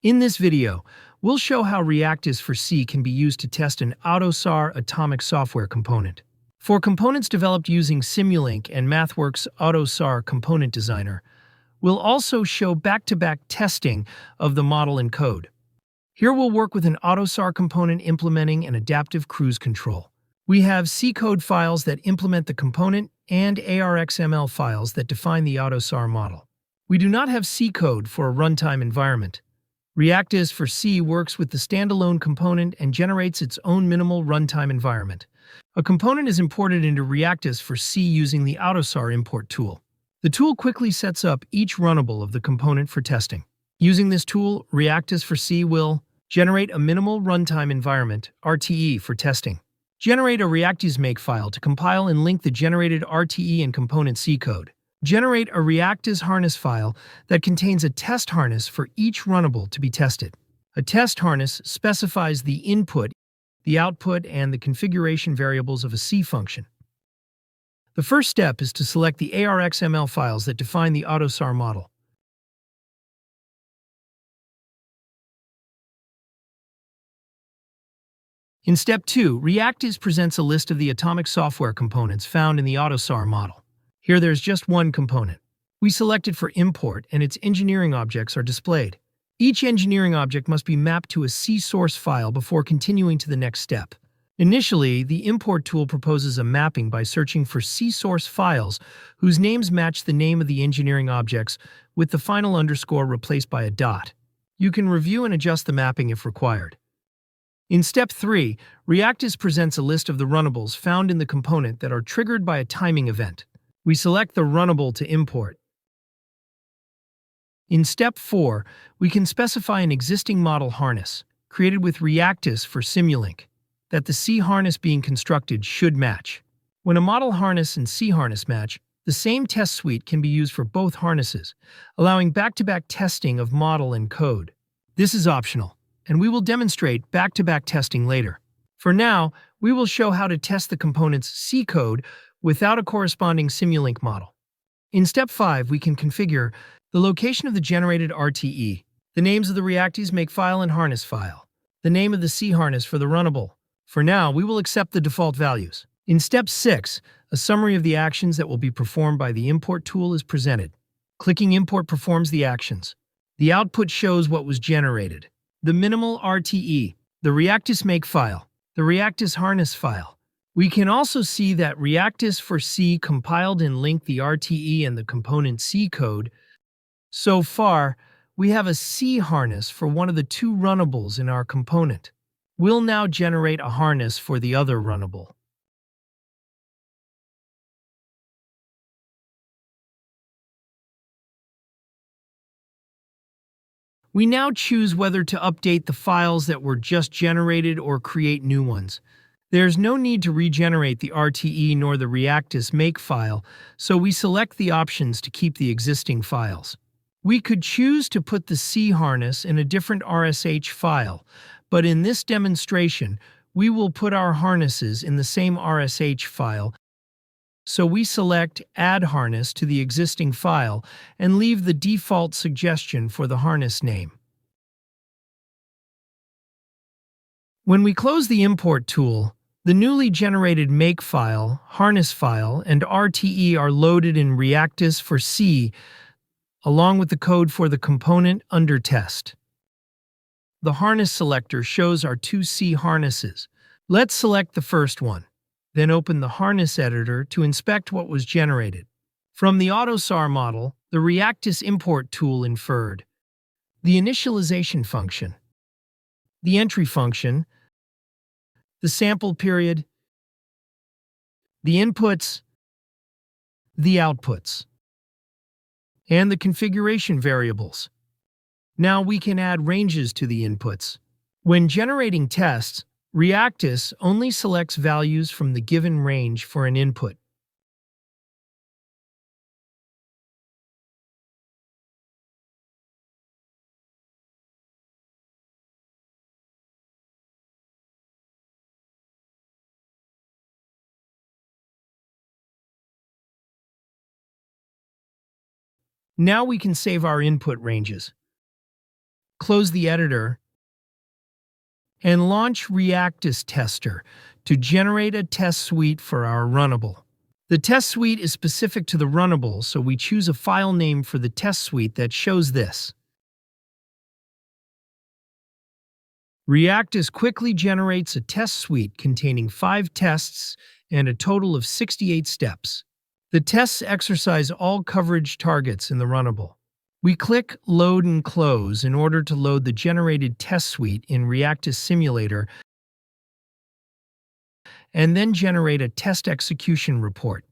In this video, we'll show how Reactis for C can be used to test an AUTOSAR atomic software component. For components developed using Simulink and MathWorks AUTOSAR Component Designer, we'll also show back-to-back testing of the model and code. Here we'll work with an AUTOSAR component implementing an adaptive cruise control. We have C code files that implement the component and ARXML files that define the AUTOSAR model. We do not have C code for a runtime environment. Reactis for C works with the standalone component and generates its own minimal runtime environment. A component is imported into Reactis for C using the AUTOSAR import tool. The tool quickly sets up each runnable of the component for testing. Using this tool, Reactis for C will generate a minimal runtime environment, RTE, for testing. Generate a Reactis Makefile to compile and link the generated RTE and component C code. Generate a Reactis harness file that contains a test harness for each runnable to be tested. A test harness specifies the input, the output, and the configuration variables of a C function. The first step is to select the ARXML files that define the AUTOSAR model. In step 2, Reactis presents a list of the atomic software components found in the AUTOSAR model. Here there's just one component. We select it for import and its engineering objects are displayed. Each engineering object must be mapped to a C source file before continuing to the next step. Initially, the import tool proposes a mapping by searching for C source files whose names match the name of the engineering objects with the final underscore replaced by a dot. You can review and adjust the mapping if required. In step 3, Reactis presents a list of the runnables found in the component that are triggered by a timing event. We select the runnable to import. In step 4, we can specify an existing model harness, created with Reactis for Simulink, that the C harness being constructed should match. When a model harness and C harness match, the same test suite can be used for both harnesses, allowing back-to-back testing of model and code. This is optional, and we will demonstrate back-to-back testing later. For now, we will show how to test the component's C code without a corresponding Simulink model. In step 5, we can configure the location of the generated RTE, the names of the Reactis Makefile and harness file, the name of the C harness for the runnable. For now, we will accept the default values. In step 6, a summary of the actions that will be performed by the import tool is presented. Clicking import performs the actions. The output shows what was generated: the minimal RTE, the Reactis Makefile, the Reactis harness file. We can also see that Reactis for C compiled and linked the RTE and the component C code. So far, we have a C harness for one of the two runnables in our component. We'll now generate a harness for the other runnable. We now choose whether to update the files that were just generated or create new ones. There's no need to regenerate the RTE nor the Reactis Makefile, so we select the options to keep the existing files. We could choose to put the C harness in a different RSH file, but in this demonstration, we will put our harnesses in the same RSH file, so we select Add Harness to the existing file and leave the default suggestion for the harness name. When we close the import tool, the newly generated Makefile, harness file, and RTE are loaded in Reactis for C, along with the code for the component under test. The harness selector shows our two C harnesses. Let's select the first one, then open the harness editor to inspect what was generated. From the AUTOSAR model, the Reactis import tool inferred the initialization function, the entry function, the sample period, the inputs, the outputs, and the configuration variables. Now we can add ranges to the inputs. When generating tests, Reactis only selects values from the given range for an input. Now we can save our input ranges. close the editor, and launch Reactis Tester to generate a test suite for our runnable. The test suite is specific to the runnable, so we choose a file name for the test suite that shows this. Reactis quickly generates a test suite containing 5 tests and a total of 68 steps. The tests exercise all coverage targets in the runnable. We click Load and Close in order to load the generated test suite in Reactis Simulator and then generate a test execution report.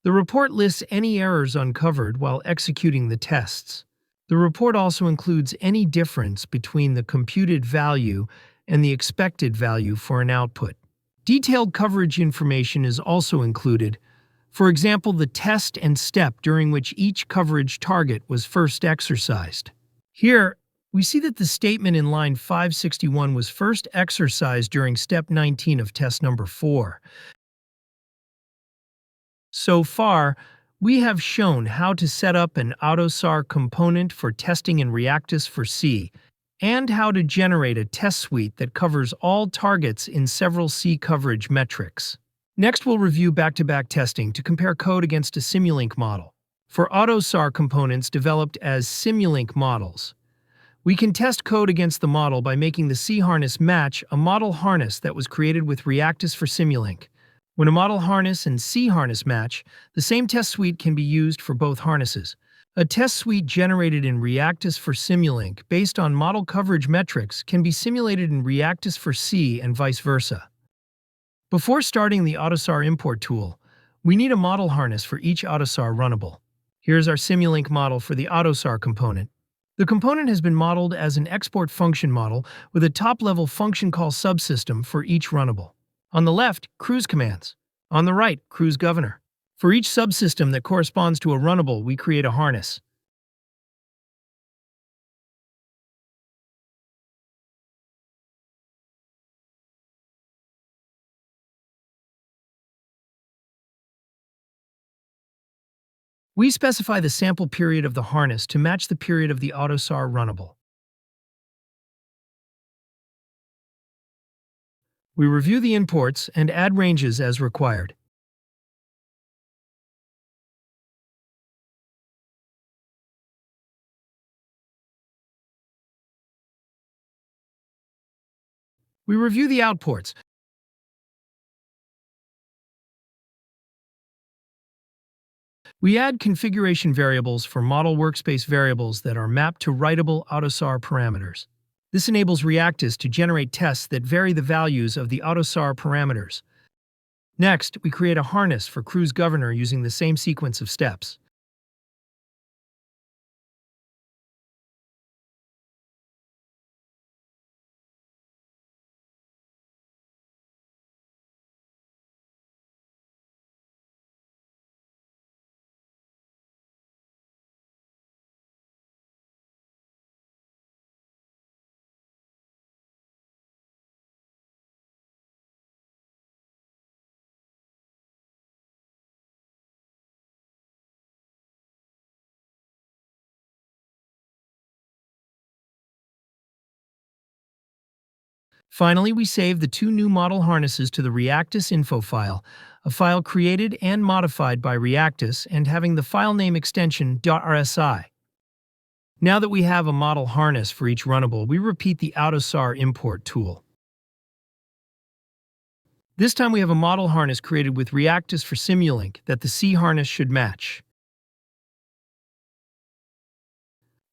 The report lists any errors uncovered while executing the tests. The report also includes any difference between the computed value and the expected value for an output. Detailed coverage information is also included. For example, the test and step during which each coverage target was first exercised. Here, we see that the statement in line 561 was first exercised during step 19 of test number 4. So far, we have shown how to set up an AUTOSAR component for testing in Reactis for C, and how to generate a test suite that covers all targets in several C coverage metrics. Next, we'll review back-to-back testing to compare code against a Simulink model. For AUTOSAR components developed as Simulink models, we can test code against the model by making the C harness match a model harness that was created with Reactis for Simulink. When a model harness and C harness match, the same test suite can be used for both harnesses. A test suite generated in Reactis for Simulink based on model coverage metrics can be simulated in Reactis for C and vice versa. Before starting the AUTOSAR import tool, we need a model harness for each AUTOSAR runnable. Here's our Simulink model for the AUTOSAR component. The component has been modeled as an export function model with a top-level function call subsystem for each runnable. On the left, cruise commands. On the right, cruise governor. For each subsystem that corresponds to a runnable, we create a harness. We specify the sample period of the harness to match the period of the AUTOSAR runnable. We review the imports and add ranges as required. We review the outputs. We add configuration variables for model workspace variables that are mapped to writable AUTOSAR parameters. This enables Reactis to generate tests that vary the values of the AUTOSAR parameters. Next, we create a harness for cruise governor using the same sequence of steps. Finally, we save the 2 new model harnesses to the Reactis info file, a file created and modified by Reactis and having the file name extension .rsi. Now that we have a model harness for each runnable, we repeat the AUTOSAR import tool. This time we have a model harness created with Reactis for Simulink that the C harness should match.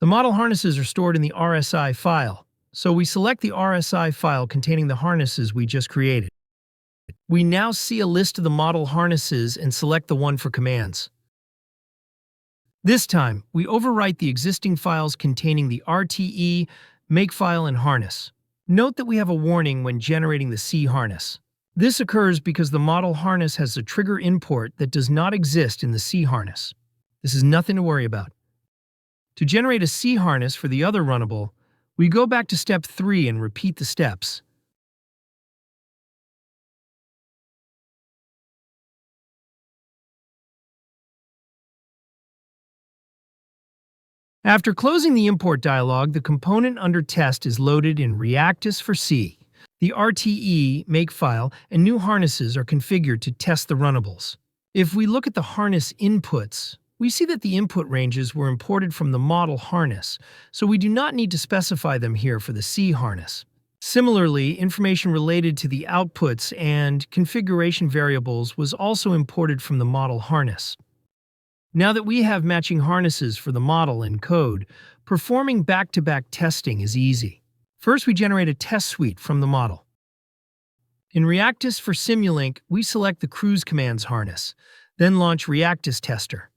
The model harnesses are stored in the RSI file, so we select the RSI file containing the harnesses we just created. We now see a list of the model harnesses and select the one for commands. This time, we overwrite the existing files containing the RTE, Makefile, and harness. Note that we have a warning when generating the C harness. This occurs because the model harness has a trigger import that does not exist in the C harness. This is nothing to worry about. To generate a C harness for the other runnable, we go back to step 3 and repeat the steps. After closing the import dialog, the component under test is loaded in Reactis for C. The RTE, Makefile, and new harnesses are configured to test the runnables. If we look at the harness inputs, we see that the input ranges were imported from the model harness, so we do not need to specify them here for the C harness. Similarly, information related to the outputs and configuration variables was also imported from the model harness. Now that we have matching harnesses for the model and code, performing back-to-back testing is easy. First, we generate a test suite from the model. In Reactis for Simulink, we select the cruise commands harness, then launch Reactis tester.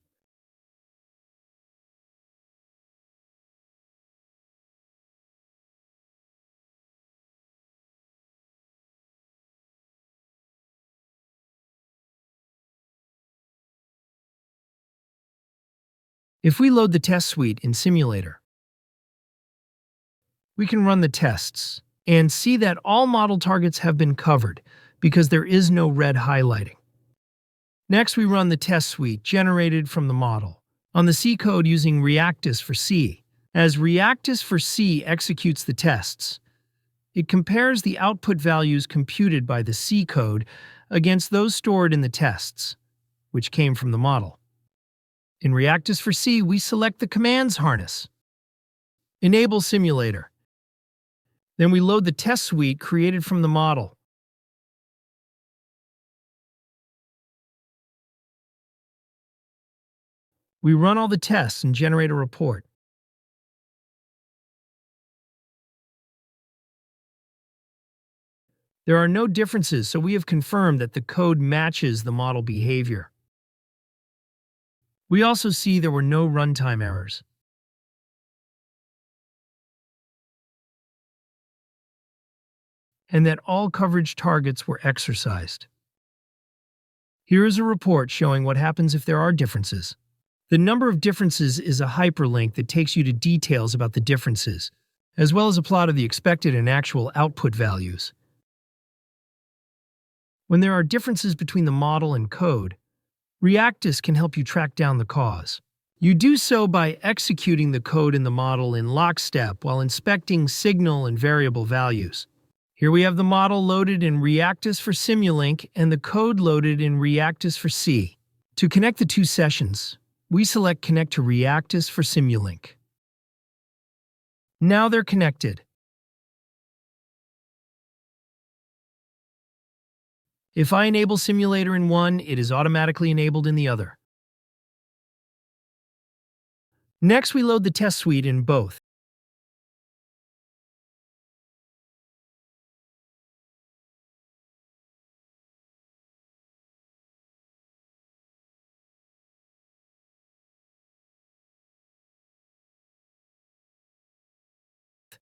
If we load the test suite in Simulator, we can run the tests and see that all model targets have been covered because there is no red highlighting. Next, we run the test suite generated from the model on the C code using Reactis for C. As Reactis for C executes the tests, it compares the output values computed by the C code against those stored in the tests, which came from the model. In Reactis for C, we select the commands harness. Enable Simulator. Then we load the test suite created from the model. We run all the tests and generate a report. There are no differences, so we have confirmed that the code matches the model behavior. We also see there were no runtime errors. And that all coverage targets were exercised. Here is a report showing what happens if there are differences. The number of differences is a hyperlink that takes you to details about the differences, as well as a plot of the expected and actual output values. When there are differences between the model and code, Reactis can help you track down the cause. You do so by executing the code in the model in lockstep while inspecting signal and variable values. Here we have the model loaded in Reactis for Simulink and the code loaded in Reactis for C. To connect the two sessions, we select Connect to Reactis for Simulink. Now they're connected. If I enable Simulator in one, it is automatically enabled in the other. Next, we load the test suite in both.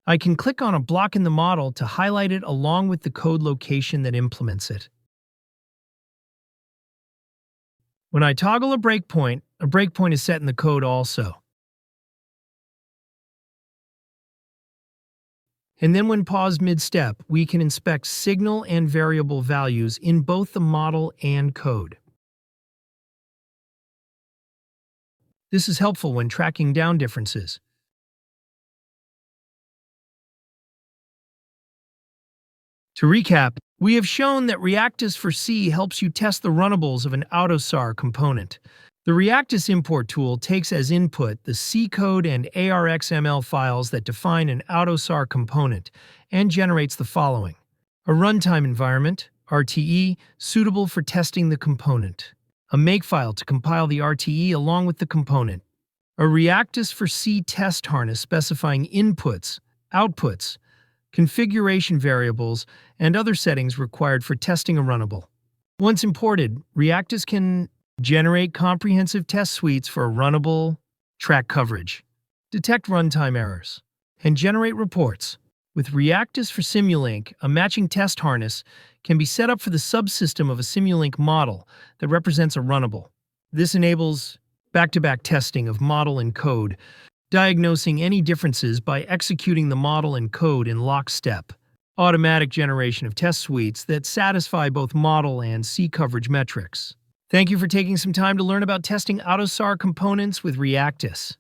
I can click on a block in the model to highlight it along with the code location that implements it. When I toggle a breakpoint is set in the code also. And then when paused mid-step, we can inspect signal and variable values in both the model and code. This is helpful when tracking down differences. To recap, we have shown that Reactis for C helps you test the runnables of an AUTOSAR component. The Reactis import tool takes as input the C code and ARXML files that define an AUTOSAR component and generates the following: a runtime environment, RTE, suitable for testing the component, a Makefile to compile the RTE along with the component, a Reactis for C test harness specifying inputs, outputs, configuration variables, and other settings required for testing a runnable. Once imported, Reactis can generate comprehensive test suites for a runnable, track coverage, detect runtime errors, and generate reports. With Reactis for Simulink, a matching test harness can be set up for the subsystem of a Simulink model that represents a runnable. This enables back-to-back testing of model and code, diagnosing any differences by executing the model and code in lockstep, automatic generation of test suites that satisfy both model and C coverage metrics. Thank you for taking some time to learn about testing AUTOSAR components with Reactis.